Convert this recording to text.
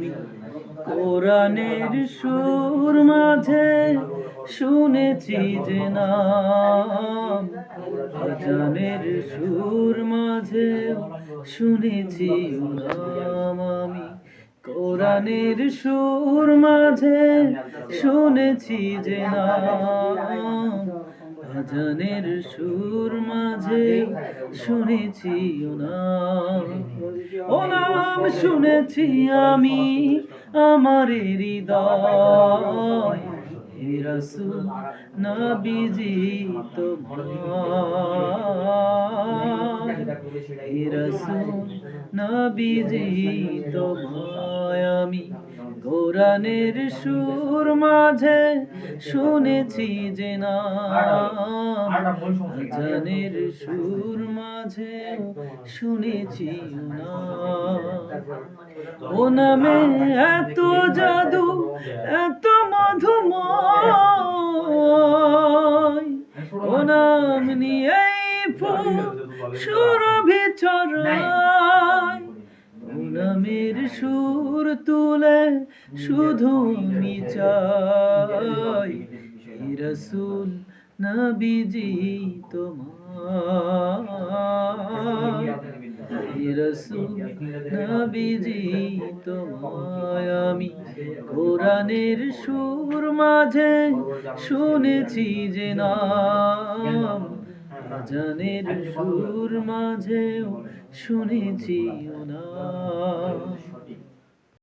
আমি কোরআনের সুর মাঝে শুনেছি যে নাম, আজানের সুর মাঝে শুনেছি নাম। আমি কোরআনের সুর মাঝে শুনেছি যে নাম, আজানের সুর মাঝে শুনেছি নাম। ও নাম শুনেছি আমি আমার হৃদয়, হে রাসূল নবীজি তোমায়, হে রাসূল নবীজি তোমায় আমি কোরআনের সুর মাঝে শুনেছি যে নাম, আজানের সুর মাঝে শুনেছি নাম। ও নামে এত জাদু, এত মধুময়, ও নাম নিয়েই ফুল সুরভি ছড়ায়। ও নামের সুর তুলে শুধু আমি চাই, হে রাসূল নবীজি তোমায়, হে রাসূল নবীজি তোমায় আমি কোরআনের সুর মাঝে শুনেছি যে নাম, আজানের সুর মাঝেও শুনেছি নাম।